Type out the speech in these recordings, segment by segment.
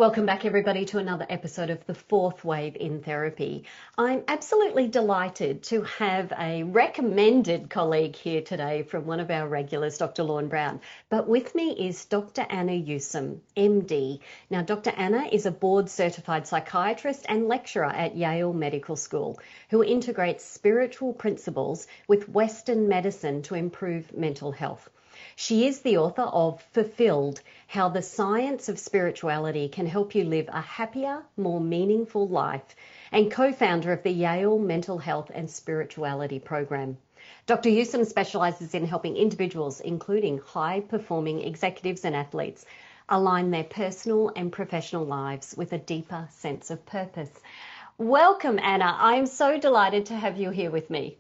Welcome back, everybody, to another episode of The Fourth Wave in Therapy. I'm absolutely delighted to have a recommended colleague here today from one of our regulars, Dr. Lorne Brown. But with me is Dr. Anna Yusim, MD. Now, Dr. Anna is a board-certified psychiatrist and lecturer at Yale Medical School who integrates spiritual principles with Western medicine to improve mental health. She is the author of Fulfilled: How the Science of Spirituality Can Help You Live a Happier, More Meaningful Life, and co-founder of the Yale Mental Health and Spirituality Program. Dr. Yusim specialises in helping individuals, including high-performing executives and athletes, align their personal and professional lives with a deeper sense of purpose. Welcome, Anna. I'm so delighted to have you here with me.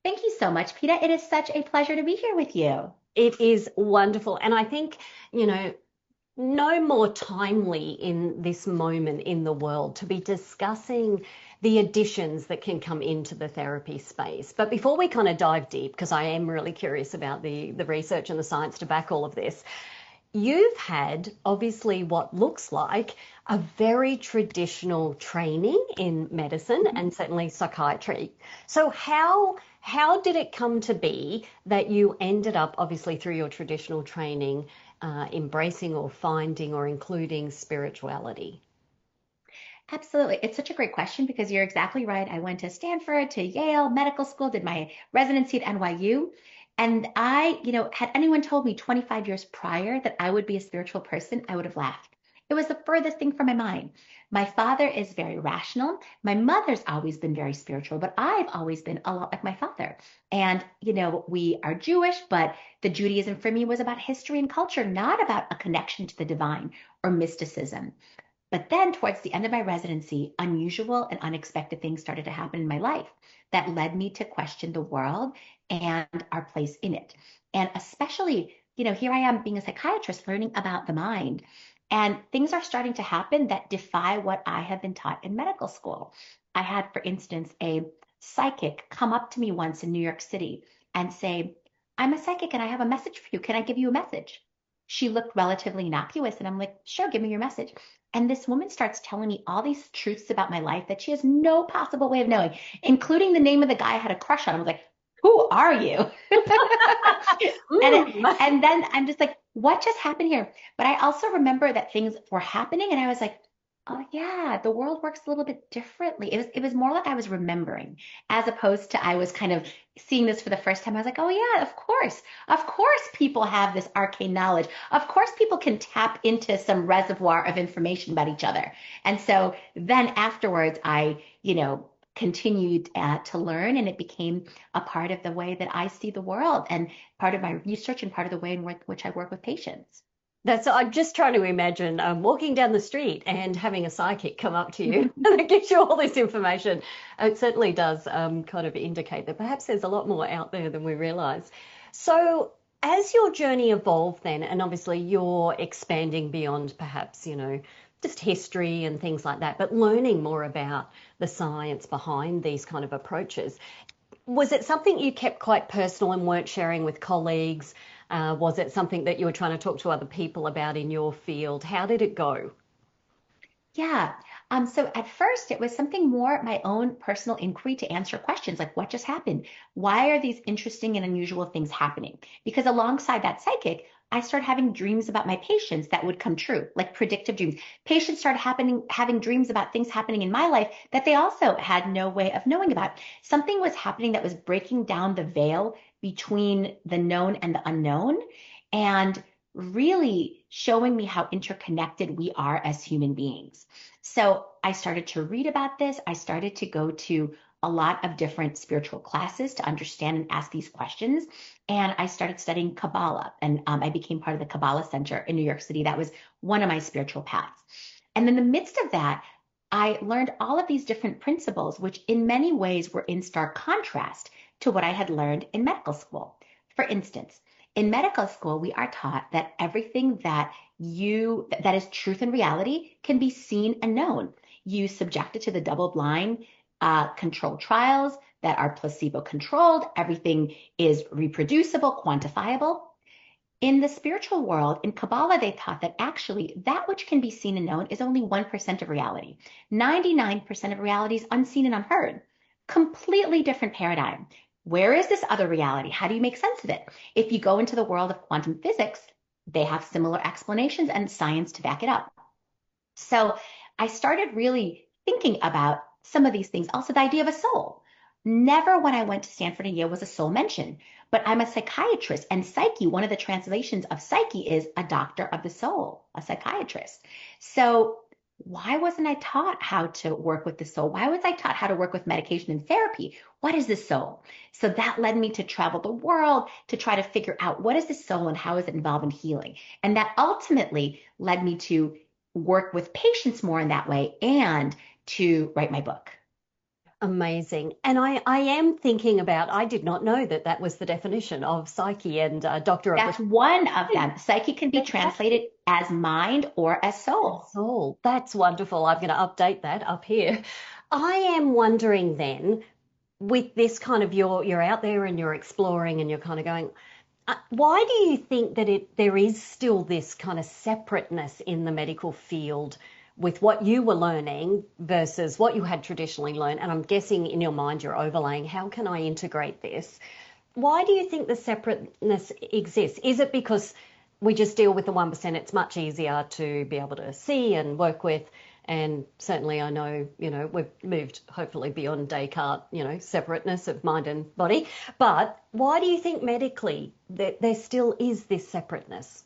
Thank you so much, Peta. It is such a pleasure to be here with you. It is wonderful. And I think, no more timely in this moment in the world to be discussing the additions that can come into the therapy space. But before we kind of dive deep, because I am really curious about the research and the science to back all of this, you've had obviously what looks like a very traditional training in medicine and certainly psychiatry. So how did it come to be that you ended up, obviously through your traditional training, embracing or finding or including spirituality? Absolutely. It's such a great question because you're exactly right. I went to Stanford, to Yale Medical School, did my residency at NYU. And had anyone told me 25 years prior that I would be a spiritual person, I would have laughed. It was the furthest thing from my mind. My father is very rational. My mother's always been very spiritual, but I've always been a lot like my father. And, we are Jewish, but the Judaism for me was about history and culture, not about a connection to the divine or mysticism. But then towards the end of my residency, unusual and unexpected things started to happen in my life that led me to question the world and our place in it. And especially, here I am being a psychiatrist learning about the mind. And things are starting to happen that defy what I have been taught in medical school. I had, for instance, a psychic come up to me once in New York City and say, "I'm a psychic and I have a message for you. Can I give you a message?" She looked relatively innocuous, and I'm like, "Sure, give me your message." And this woman starts telling me all these truths about my life that she has no possible way of knowing, including the name of the guy I had a crush on. I was like, "Who are you?" and then I'm just like, what just happened here? But I also remember that things were happening, and I was like, oh yeah, the world works a little bit differently. It was more like I was remembering, as opposed to I was kind of seeing this for the first time. I was like, oh yeah, of course, people have this arcane knowledge. Of course, people can tap into some reservoir of information about each other. And so then afterwards, I, continued to learn, and it became a part of the way that I see the world and part of my research and part of the way in which I work with patients. I'm just trying to imagine walking down the street and having a psychic come up to you that gives you all this information. It certainly does kind of indicate that perhaps there's a lot more out there than we realize. So as your journey evolved then, and obviously you're expanding beyond perhaps, just history and things like that, but learning more about the science behind these kind of approaches. Was it something you kept quite personal and weren't sharing with colleagues? Was it something that you were trying to talk to other people about in your field? How did it go? Yeah. So at first, it was something more my own personal inquiry to answer questions like what just happened? Why are these interesting and unusual things happening? Because alongside that psychic, I started having dreams about my patients that would come true, like predictive dreams. Patients started having dreams about things happening in my life that they also had no way of knowing about. Something was happening that was breaking down the veil between the known and the unknown, and really showing me how interconnected we are as human beings. So I started to read about this. I started to go to a lot of different spiritual classes to understand and ask these questions. And I started studying Kabbalah, and I became part of the Kabbalah Center in New York City. That was one of my spiritual paths. And in the midst of that, I learned all of these different principles, which in many ways were in stark contrast to what I had learned in medical school. For instance, in medical school, we are taught that everything that is truth and reality can be seen and known. You subject it to the double-blind controlled trials that are placebo controlled. Everything is reproducible, quantifiable. In the spiritual world, in Kabbalah, they taught that actually that which can be seen and known is only 1% of reality. 99% of reality is unseen and unheard. Completely different paradigm. Where is this other reality? How do you make sense of it? If you go into the world of quantum physics, they have similar explanations and science to back it up. So I started really thinking about some of these things. Also, the idea of a soul. Never when I went to Stanford and Yale was a soul mentioned, but I'm a psychiatrist, and psyche, one of the translations of psyche is a doctor of the soul, a psychiatrist. So why wasn't I taught how to work with the soul? Why was I taught how to work with medication and therapy? What is the soul? So that led me to travel the world to try to figure out what is the soul and how is it involved in healing. And that ultimately led me to work with patients more in that way and to write my book. Amazing. And I am thinking about, I did not know that that was the definition of psyche and doctor of the That's one of them. Psyche can be fantastic. translated as mind or as soul. Soul. That's wonderful. I'm going to update that up here. I am wondering then, with this kind of you're out there and you're exploring and you're kind of going, why do you think that there is still this kind of separateness in the medical field with what you were learning versus what you had traditionally learned? And I'm guessing in your mind you're overlaying, how can I integrate this? Why do you think the separateness exists? Is it because we just deal with the 1%? It's much easier to be able to see and work with. And certainly I know, we've moved hopefully beyond Descartes, separateness of mind and body. But why do you think medically that there still is this separateness?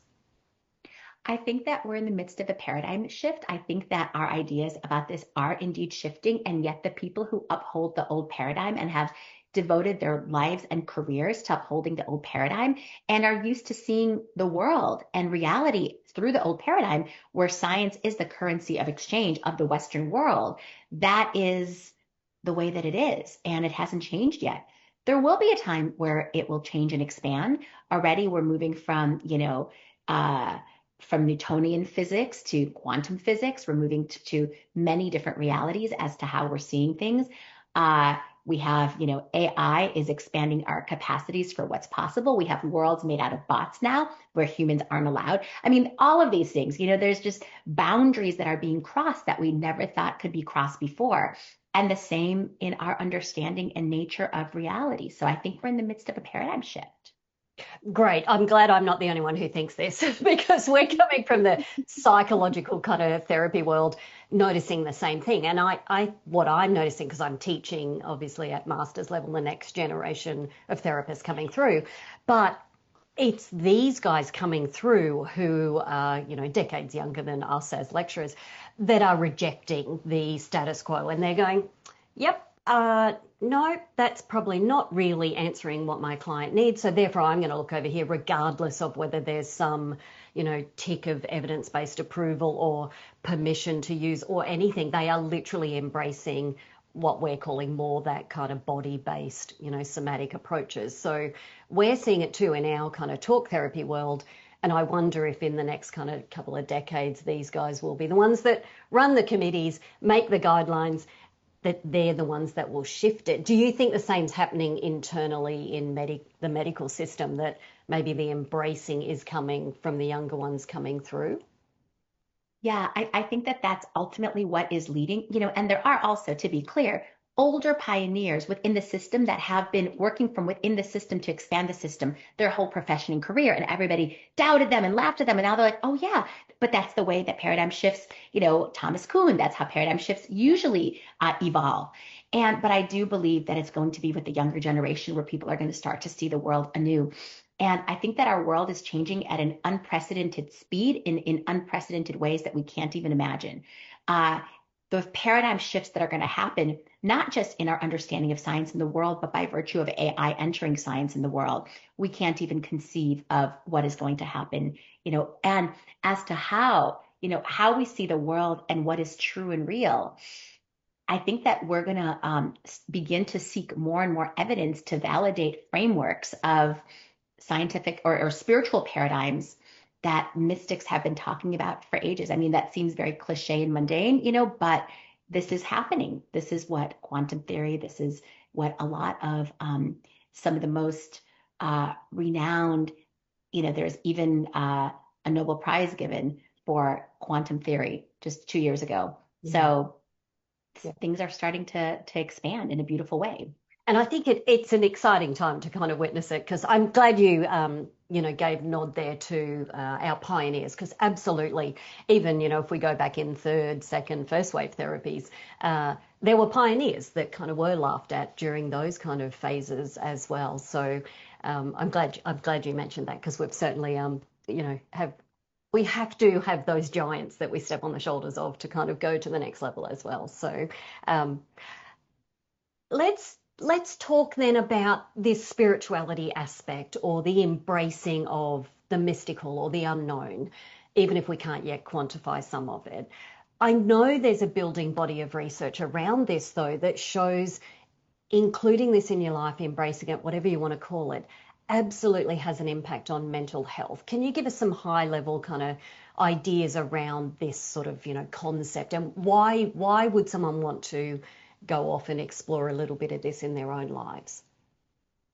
I think that we're in the midst of a paradigm shift. I think that our ideas about this are indeed shifting, and yet the people who uphold the old paradigm and have devoted their lives and careers to upholding the old paradigm and are used to seeing the world and reality through the old paradigm, where science is the currency of exchange of the Western world, that is the way that it is, and it hasn't changed yet. There will be a time where it will change and expand. Already, we're moving uh, from Newtonian physics to quantum physics. We're moving to many different realities as to how we're seeing things. We have, AI is expanding our capacities for what's possible. We have worlds made out of bots now where humans aren't allowed. I mean, all of these things, there's just boundaries that are being crossed that we never thought could be crossed before. And the same in our understanding and nature of reality. So I think we're in the midst of a paradigm shift. Great. I'm glad I'm not the only one who thinks this because we're coming from the psychological kind of therapy world, noticing the same thing. And what I'm noticing, because I'm teaching obviously at master's level, the next generation of therapists coming through, but it's these guys coming through who are, decades younger than us as lecturers that are rejecting the status quo, and they're going, yep, no, that's probably not really answering what my client needs. So therefore, I'm going to look over here, regardless of whether there's some, tick of evidence-based approval or permission to use or anything. They are literally embracing what we're calling more that kind of body-based, somatic approaches. So we're seeing it too in our kind of talk therapy world. And I wonder if in the next kind of couple of decades, these guys will be the ones that run the committees, make the guidelines, that they're the ones that will shift it. Do you think the same's happening internally in the medical system, that maybe the embracing is coming from the younger ones coming through? Yeah, I think that that's ultimately what is leading, and there are also, to be clear, older pioneers within the system that have been working from within the system to expand the system their whole profession and career. And everybody doubted them and laughed at them. And now they're like, oh, yeah, but that's the way that paradigm shifts, Thomas Kuhn, that's how paradigm shifts usually evolve. But I do believe that it's going to be with the younger generation where people are going to start to see the world anew. And I think that our world is changing at an unprecedented speed in unprecedented ways that we can't even imagine. The paradigm shifts that are going to happen, not just in our understanding of science in the world, but by virtue of AI entering science in the world, we can't even conceive of what is going to happen, and as to how we see the world and what is true and real. I think that we're going to begin to seek more and more evidence to validate frameworks of scientific or spiritual paradigms that mystics have been talking about for ages. I mean, that seems very cliche and mundane, but this is happening. This is what quantum theory, this is what a lot of some of the most renowned there's even a Nobel Prize given for quantum theory just 2 years ago. Yeah. So Yeah. things are starting to expand in a beautiful way. And I think it's an exciting time to kind of witness it, because I'm glad you, gave nod there to our pioneers, because absolutely, even, if we go back in third, second, first wave therapies, there were pioneers that kind of were laughed at during those kind of phases as well. So I'm glad you mentioned that, because we've certainly, we have to have those giants that we step on the shoulders of to kind of go to the next level as well. So um, let's talk then about this spirituality aspect, or the embracing of the mystical or the unknown, even if we can't yet quantify some of it. I know there's a building body of research around this, though, that shows including this in your life, embracing it, whatever you want to call it, absolutely has an impact on mental health. Can you give us some high level kind of ideas around this sort of, concept, and why would someone want to go off and explore a little bit of this in their own lives?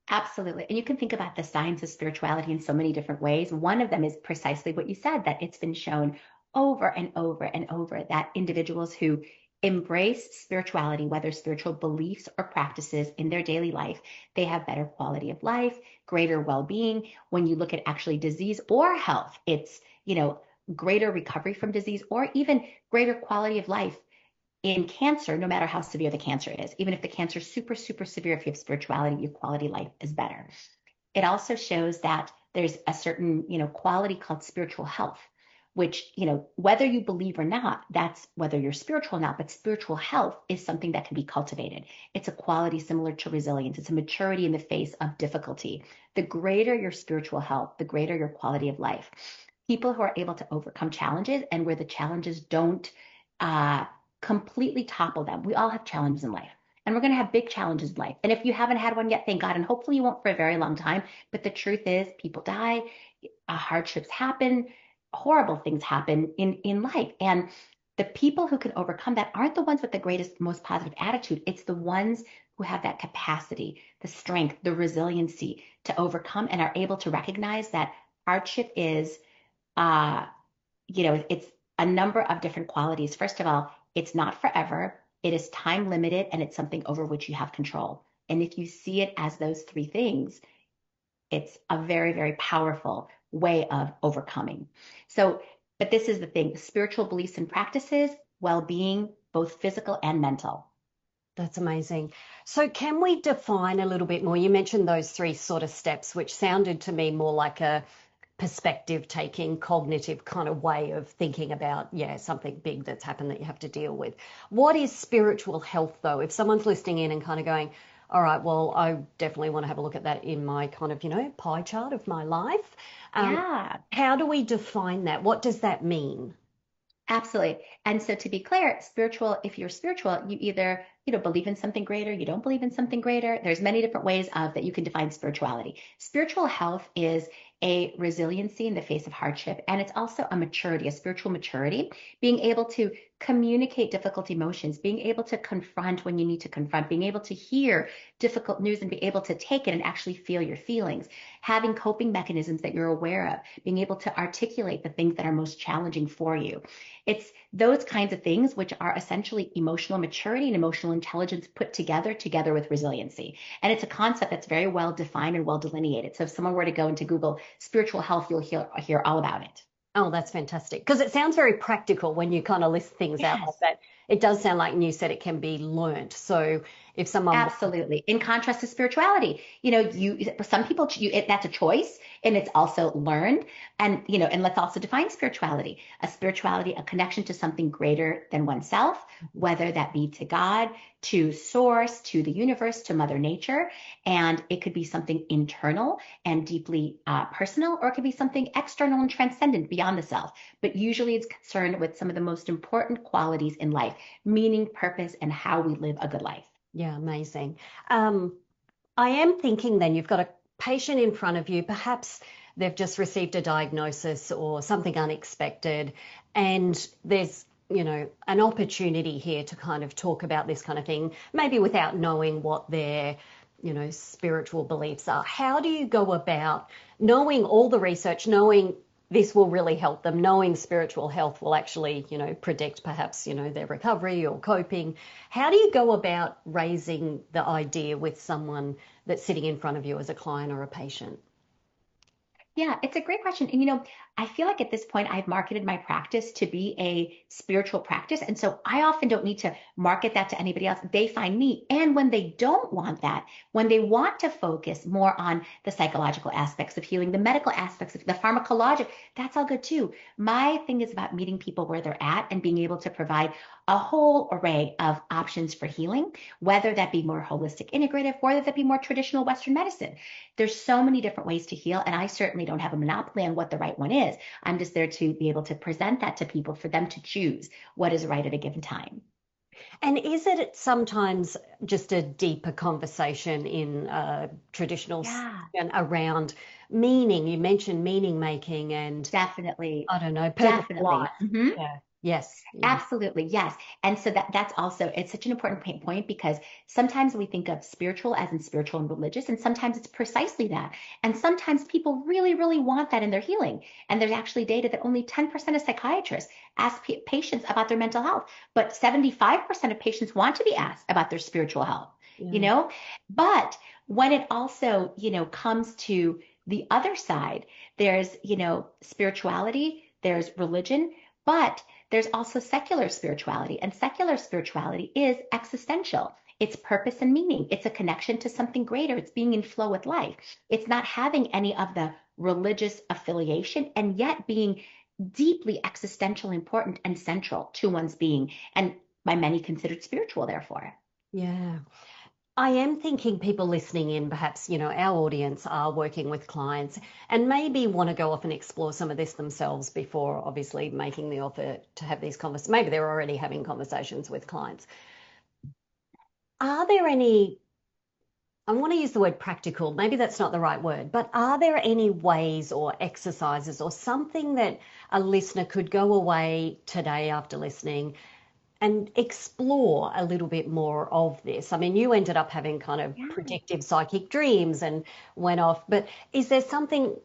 Absolutely. And you can think about the science of spirituality in so many different ways. One of them is precisely what you said, that it's been shown over and over and over that individuals who embrace spirituality, whether spiritual beliefs or practices in their daily life, they have better quality of life, greater well-being. When you look at actually disease or health, it's, greater recovery from disease or even greater quality of life in cancer, no matter how severe the cancer is. Even if the cancer is super, super severe, if you have spirituality, your quality of life is better. It also shows that there's a certain, quality called spiritual health, which, whether you believe or not, that's whether you're spiritual or not, but spiritual health is something that can be cultivated. It's a quality similar to resilience. It's a maturity in the face of difficulty. The greater your spiritual health, the greater your quality of life. People who are able to overcome challenges, and where the challenges don't uh, completely topple them. We all have challenges in life, and we're going to have big challenges in life. And if you haven't had one yet, thank God. And hopefully you won't for a very long time. But the truth is, people die, hardships happen, horrible things happen in life. And the people who can overcome that aren't the ones with the greatest, most positive attitude. It's the ones who have that capacity, the strength, the resiliency to overcome, and are able to recognize that hardship is uh, it's a number of different qualities. First of all, it's not forever. It is time limited, and it's something over which you have control. And if you see it as those three things, it's a very, very powerful way of overcoming. So, but this is the thing, spiritual beliefs and practices, well-being, both physical and mental. That's amazing. So, can we define a little bit more? You mentioned those three sort of steps, which sounded to me more like a perspective taking, cognitive kind of way of thinking about, yeah, something big that's happened that you have to deal with. What is spiritual health, though? If someone's listening in and kind of going, all right, well, I definitely want to have a look at that in my kind of, pie chart of my life. Yeah. How do we define that? What does that mean? Absolutely. And so to be clear, spiritual, if you're spiritual, you either, believe in something greater, you don't believe in something greater. There's many different ways of that you can define spirituality. Spiritual health is a resiliency in the face of hardship, and it's also a maturity, a spiritual maturity, being able to communicate difficult emotions, being able to confront when you need to confront, being able to hear difficult news and be able to take it and actually feel your feelings, having coping mechanisms that you're aware of, being able to articulate the things that are most challenging for you. It's those kinds of things which are essentially emotional maturity and emotional intelligence put together with resiliency. And it's a concept that's very well defined and well delineated. So if someone were to go into Google spiritual health, you'll hear all about it. Oh, that's fantastic. Because it sounds very practical when you kind of list things out like Yes. that. It does sound like, and you said, it can be learnt. So if someone, Absolutely. In contrast to spirituality, some people that's a choice, and it's also learned. And and let's also define spirituality. A connection to something greater than oneself, whether that be to God, to source, to the universe, to Mother Nature, and it could be something internal and deeply personal, or it could be something external and transcendent beyond the self. But usually, it's concerned with some of the most important qualities in life: meaning, purpose, and how we live a good life. yeah, amazing. Um, I am thinking then you've got a patient in front of you, perhaps they've just received a diagnosis or something unexpected, and there's, an opportunity here to kind of talk about this kind of thing, maybe without knowing what their spiritual beliefs are. How do you go about knowing all the research, knowing this will really help them, knowing spiritual health will actually, predict perhaps, their recovery or coping? How do you go about raising the idea with someone that's sitting in front of you as a client or a patient? Yeah, it's a great question. And I feel like at this point I've marketed my practice to be a spiritual practice. And so I often don't need to market that to anybody else. They find me. And when they don't want that, when they want to focus more on the psychological aspects of healing, the medical aspects of the pharmacologic, that's all good too. My thing is about meeting people where they're at and being able to provide a whole array of options for healing, whether that be more holistic integrative, whether that be more traditional Western medicine. There's so many different ways to heal, and I certainly don't have a monopoly on what the right one is. I'm just there to be able to present that to people for them to choose what is right at a given time. And is it sometimes just a deeper conversation in traditional Yeah, and around meaning? You mentioned meaning making and definitely. I don't know, purpose of life. Definitely. Hmm. Yeah. Yes. Yeah. Absolutely, yes. And so that's also it's such an important point because sometimes we think of spiritual as in spiritual and religious, and sometimes it's precisely that. And sometimes people really, really want that in their healing. And there's actually data that only 10% of psychiatrists ask patients about their mental health, but 75% of patients want to be asked about their spiritual health, you Yeah. know? But when it also, comes to the other side, there's, spirituality, there's religion, but there's also secular spirituality, and secular spirituality is existential. It's purpose and meaning. It's a connection to something greater. It's being in flow with life. It's not having any of the religious affiliation and yet being deeply existential, important, and central to one's being, and by many considered spiritual, therefore. Yeah. I am thinking people listening in, perhaps, our audience are working with clients and maybe want to go off and explore some of this themselves before obviously making the offer to have these conversations. Maybe they're already having conversations with clients. Are there any, I want to use the word practical, maybe that's not the right word, but are there any ways or exercises or something that a listener could go away today after listening and explore a little bit more of this? I mean, you ended up having kind of Yeah. predictive psychic dreams and went off, but is there something,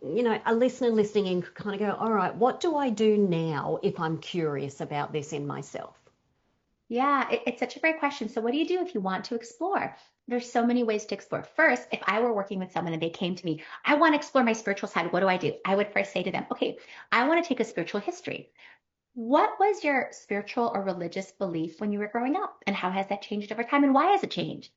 a listener listening in could kind of go, all right, what do I do now if I'm curious about this in myself? Yeah, it's such a great question. So, what do you do if you want to explore? There's so many ways to explore. First, if I were working with someone and they came to me, I want to explore my spiritual side. What do? I would first say to them, okay, I want to take a spiritual history. What was your spiritual or religious belief when you were growing up? And how has that changed over time? And why has it changed?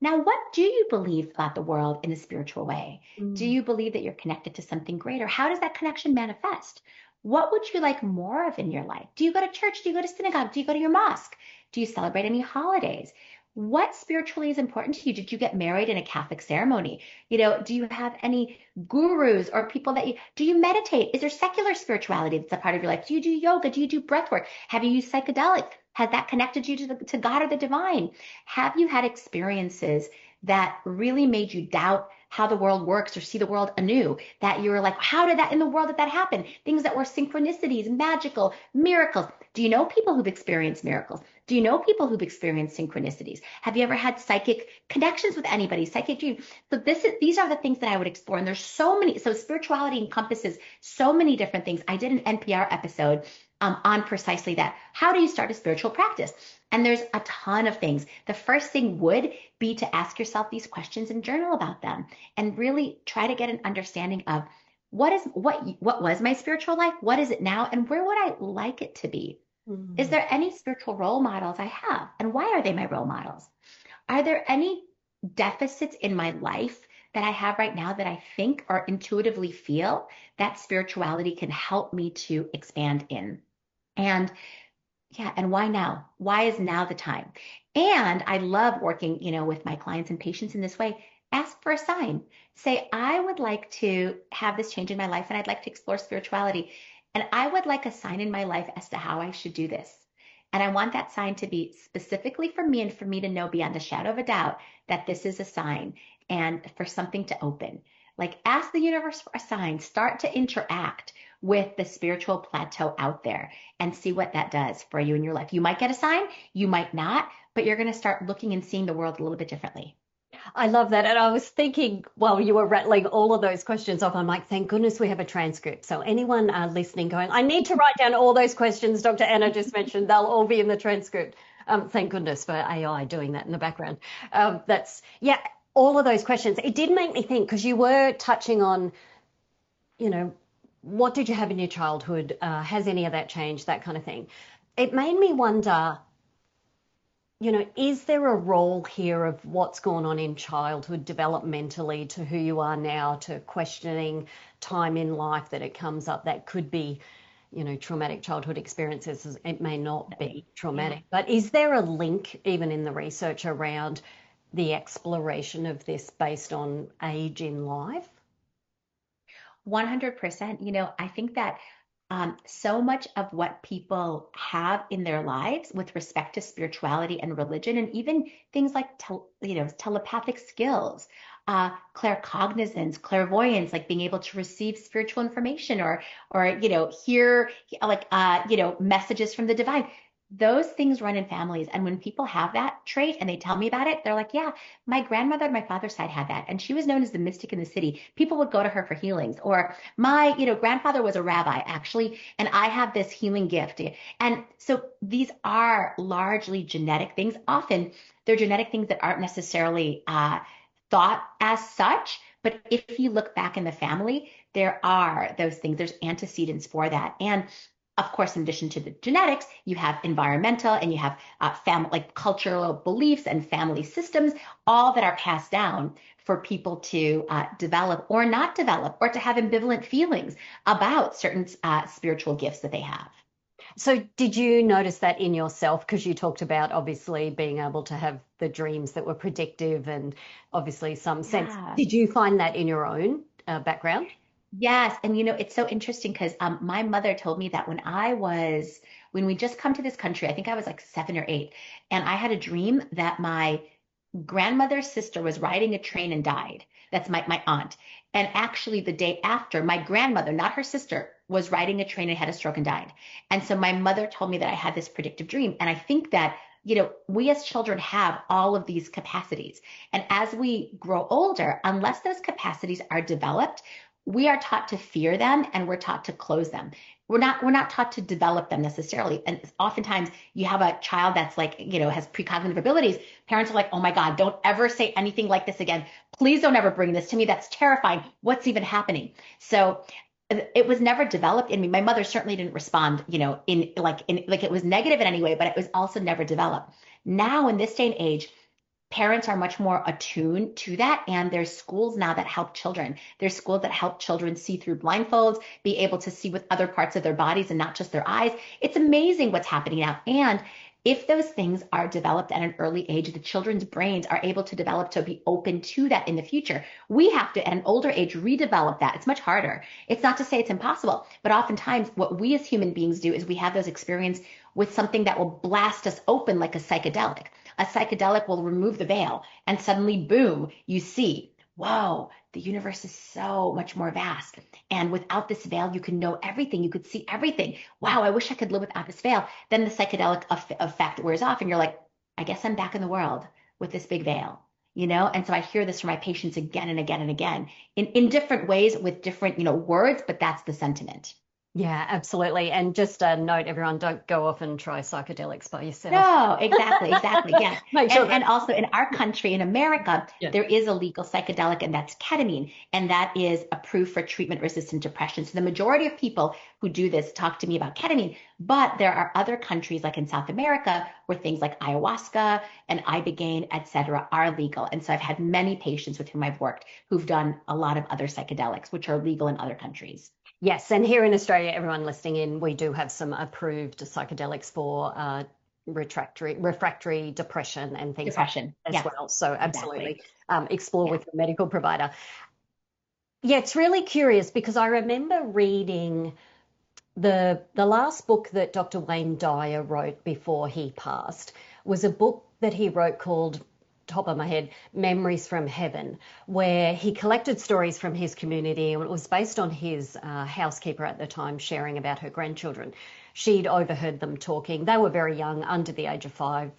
Now, what do you believe about the world in a spiritual way? Do Mm. you believe that you're connected to something greater? How does that connection manifest? What would you like more of in your life? Do you go to church? Do you go to synagogue? Do you go to your mosque? Do you celebrate any holidays? What spiritually is important to you? Did you get married in a Catholic ceremony? Do you have any gurus or people do you meditate? Is there secular spirituality that's a part of your life? Do you do yoga? Do you do breath work? Have you used psychedelic? Has that connected you to God or the divine? Have you had experiences that really made you doubt how the world works or see the world anew? That you were like, how did that in the world did that happen? Things that were synchronicities, magical, miracles. Do you know people who've experienced miracles? Do you know people who've experienced synchronicities? Have you ever had psychic connections with anybody, psychic dreams? So these are the things that I would explore. And there's so many. So spirituality encompasses so many different things. I did an NPR episode on precisely that. How do you start a spiritual practice? And there's a ton of things. The first thing would be to ask yourself these questions and journal about them and really try to get an understanding of what was my spiritual life? What is it now? And where would I like it to be? Is Mm. there any spiritual role models I have? And why are they my role models? Are there any deficits in my life that I have right now that I think or intuitively feel that spirituality can help me to expand in? And yeah, and why now? Why is now the time? And I love working, with my clients and patients in this way. Ask for a sign. Say, I would like to have this change in my life and I'd like to explore spirituality. And I would like a sign in my life as to how I should do this. And I want that sign to be specifically for me and for me to know beyond a shadow of a doubt that this is a sign and for something to open. Like ask the universe for a sign, start to interact with the spiritual plateau out there and see what that does for you in your life. You might get a sign, you might not, but you're going to start looking and seeing the world a little bit differently. I love that. And I was thinking while you were rattling all of those questions off, I'm like, thank goodness we have a transcript. So anyone listening going, I need to write down all those questions Dr. Anna just mentioned, they'll all be in the transcript. Thank goodness for AI doing that in the background. Yeah, all of those questions. It did make me think because you were touching on, you know, what did you have in your childhood? Has any of that changed? That kind of thing. It made me wonder, is there a role here of what's gone on in childhood developmentally to who you are now, to questioning time in life that it comes up that could be, traumatic childhood experiences? It may not be Yeah. traumatic, but is there a link even in the research around the exploration of this based on age in life? 100%. I think that so much of what people have in their lives with respect to spirituality and religion, and even things like telepathic skills, claircognizance, clairvoyance, like being able to receive spiritual information or hear like messages from the divine. Those things run in families. And when people have that trait and they tell me about it, they're like, yeah, my grandmother on my father's side had that. And she was known as the mystic in the city. People would go to her for healings. Or my, grandfather was a rabbi actually, and I have this healing gift. And so these are largely genetic things. Often they're genetic things that aren't necessarily thought as such. But if you look back in the family, there are those things. There's antecedents for that. And of course, in addition to the genetics, you have environmental and you have family, like cultural beliefs and family systems, all that are passed down for people to develop or not develop, or to have ambivalent feelings about certain spiritual gifts that they have. So, did you notice that in yourself? Because you talked about obviously being able to have the dreams that were predictive and obviously some sense. Yeah. Did you find that in your own background? Yes, and it's so interesting because my mother told me that when we just come to this country, I think I was like 7 or 8, and I had a dream that my grandmother's sister was riding a train and died. That's my aunt. And actually, the day after, my grandmother, not her sister, was riding a train and had a stroke and died. And so my mother told me that I had this predictive dream. And I think that, we as children have all of these capacities. And as we grow older, unless those capacities are developed, we are taught to fear them and we're taught to close them. We're not taught to develop them necessarily. And oftentimes you have a child that's like, has precognitive abilities. Parents are like, oh my God, don't ever say anything like this again. Please don't ever bring this to me. That's terrifying. What's even happening? So it was never developed in me. My mother certainly didn't respond, in like it was negative in any way, but it was also never developed. Now in this day and age, parents are much more attuned to that. And there's schools now that help children. There's schools that help children see through blindfolds, be able to see with other parts of their bodies and not just their eyes. It's amazing what's happening now. And if those things are developed at an early age, the children's brains are able to develop to be open to that in the future. We have to, at an older age, redevelop that. It's much harder. It's not to say it's impossible, but oftentimes what we as human beings do is we have those experiences with something that will blast us open like a psychedelic. A psychedelic will remove the veil, and suddenly, boom, you see, whoa, the universe is so much more vast. And without this veil, you can know everything. You could see everything. Wow, I wish I could live without this veil. Then the psychedelic effect wears off, and you're like, I guess I'm back in the world with this big veil. And so I hear this from my patients again and again and again in different ways with different, words, but that's the sentiment. Yeah, absolutely. And just a note, everyone, don't go off and try psychedelics by yourself. No, exactly, exactly. Yeah. Make sure And that, also in our country, in America, yeah. there is a legal psychedelic, and that's ketamine, and that is approved for treatment-resistant depression. So the majority of people who do this talk to me about ketamine, but there are other countries like in South America where things like ayahuasca and ibogaine, et cetera, are legal. And so I've had many patients with whom I've worked who've done a lot of other psychedelics, which are legal in other countries. Yes, and here in Australia, everyone listening in, we do have some approved psychedelics for refractory depression and things like Depression. that as Yes, well. So exactly. absolutely, explore Yeah. with your medical provider. Yeah, it's really curious because I remember reading the last book that Dr. Wayne Dyer wrote before he passed was a book that he wrote called, top of my head, Memories from Heaven, where he collected stories from his community, and it was based on his housekeeper at the time sharing about her grandchildren. She'd overheard them talking. They were very young, under the age of 5,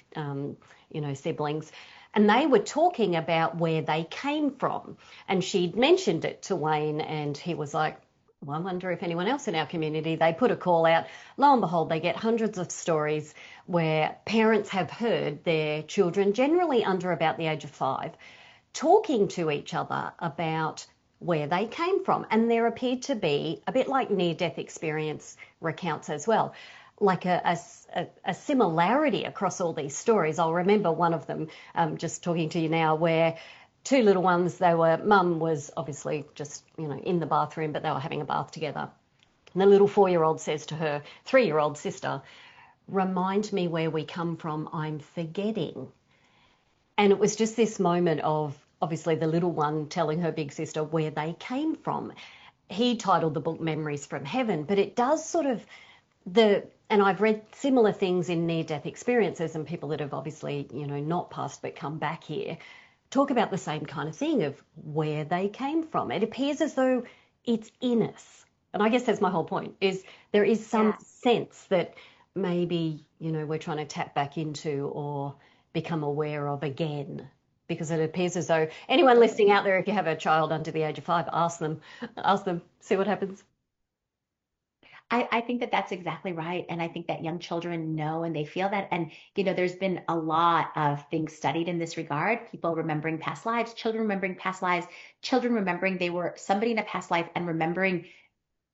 siblings. And they were talking about where they came from. And she'd mentioned it to Wayne, and he was like, well, I wonder if anyone else in our community, they put a call out. Lo and behold, they get hundreds of stories where parents have heard their children, generally under about the age of 5, talking to each other about where they came from. And there appeared to be, a bit like near-death experience recounts as well, like a similarity across all these stories. I'll remember one of them, just talking to you now, where two little ones, mum was obviously just, in the bathroom, but they were having a bath together. And the little 4-year-old says to her 3-year-old sister, remind me where we come from, I'm forgetting. And it was just this moment of obviously the little one telling her big sister where they came from. He titled the book Memories from Heaven, but it does sort of and I've read similar things in near-death experiences, and people that have obviously, not passed but come back here, talk about the same kind of thing of where they came from. It appears as though it's in us. And I guess that's my whole point, is there is some sense that maybe, we're trying to tap back into or become aware of again. Because it appears as though anyone listening out there, if you have a child under the age of 5, ask them, see what happens. I think that that's exactly right. And I think that young children know and they feel that. And, there's been a lot of things studied in this regard. People remembering past lives, children remembering past lives, children remembering they were somebody in a past life and remembering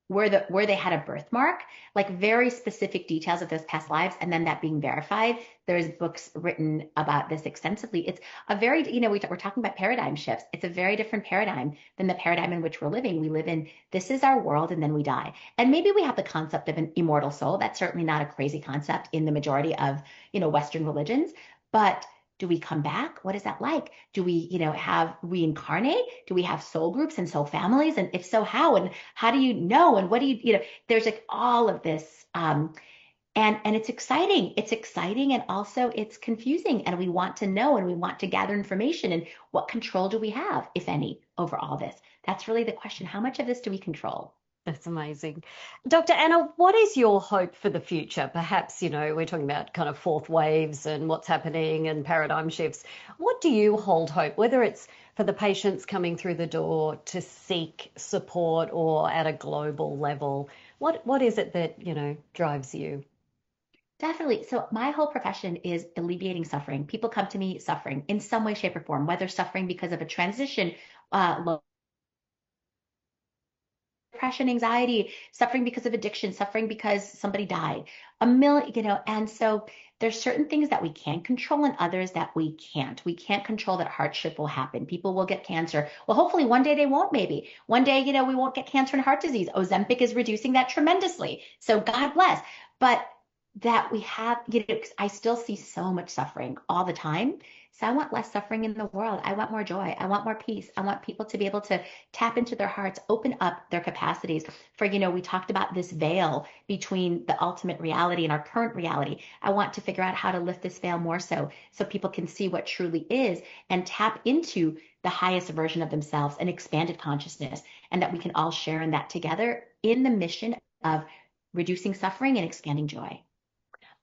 where they had a birthmark, like very specific details of those past lives, and then that being verified. There's books written about this extensively. It's a very, we're talking about paradigm shifts. It's a very different paradigm than the paradigm in which we're living. We live in, this is our world and then we die. And maybe we have the concept of an immortal soul. That's certainly not a crazy concept in the majority of, Western religions, but do we come back? What is that like? Do we, have reincarnate? Do we have soul groups and soul families? And if so, how? And how do you know? And what do you, there's like all of this. And it's exciting. It's exciting. And also it's confusing. And we want to know and we want to gather information. And what control do we have, if any, over all this? That's really the question. How much of this do we control? That's amazing. Dr. Anna, what is your hope for the future? Perhaps, we're talking about kind of fourth waves and what's happening and paradigm shifts. What do you hold hope, whether it's for the patients coming through the door to seek support or at a global level? What is it that, drives you? Definitely. So my whole profession is alleviating suffering. People come to me suffering in some way, shape, or form, whether suffering because of a transition, depression, anxiety, suffering because of addiction, suffering because somebody died, a million, and so there's certain things that we can control and others that we can't. We can't control that hardship will happen. People will get cancer. Well, hopefully one day they won't, maybe. One day, we won't get cancer and heart disease. Ozempic is reducing that tremendously. So God bless. But that we have, 'cause I still see so much suffering all the time. So I want less suffering in the world. I want more joy. I want more peace. I want people to be able to tap into their hearts, open up their capacities. For, we talked about this veil between the ultimate reality and our current reality. I want to figure out how to lift this veil more so people can see what truly is and tap into the highest version of themselves, an expanded consciousness, and that we can all share in that together in the mission of reducing suffering and expanding joy.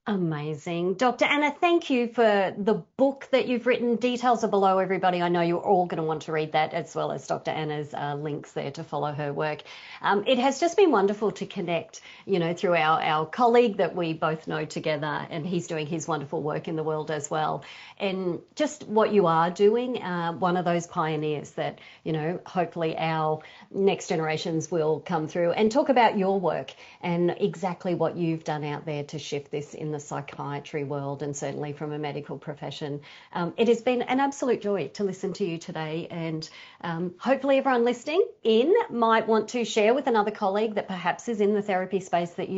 Amazing. Dr. Anna, thank you for the book that you've written. Details are below, everybody. I know you're all going to want to read that, as well as Dr. Anna's links there to follow her work. It has just been wonderful to connect, through our colleague that we both know together, and he's doing his wonderful work in the world as well. And just what you are doing, one of those pioneers that, hopefully our next generations will come through and talk about your work and exactly what you've done out there to shift this in the psychiatry world, and certainly from a medical profession. It has been an absolute joy to listen to you today, and hopefully everyone listening in might want to share with another colleague that perhaps is in the therapy space that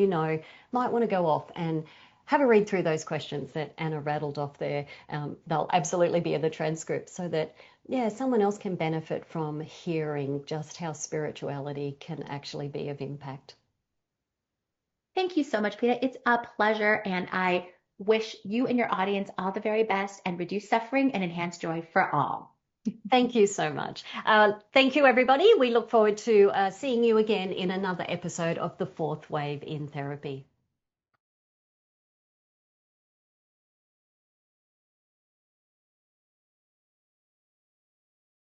might want to go off and have a read through those questions that Anna rattled off there. They'll absolutely be in the transcript so that, someone else can benefit from hearing just how spirituality can actually be of impact. Thank you so much, Peta. It's a pleasure, and I wish you and your audience all the very best and reduce suffering and enhance joy for all. Thank you so much. Thank you, everybody. We look forward to seeing you again in another episode of The Fourth Wave in Therapy.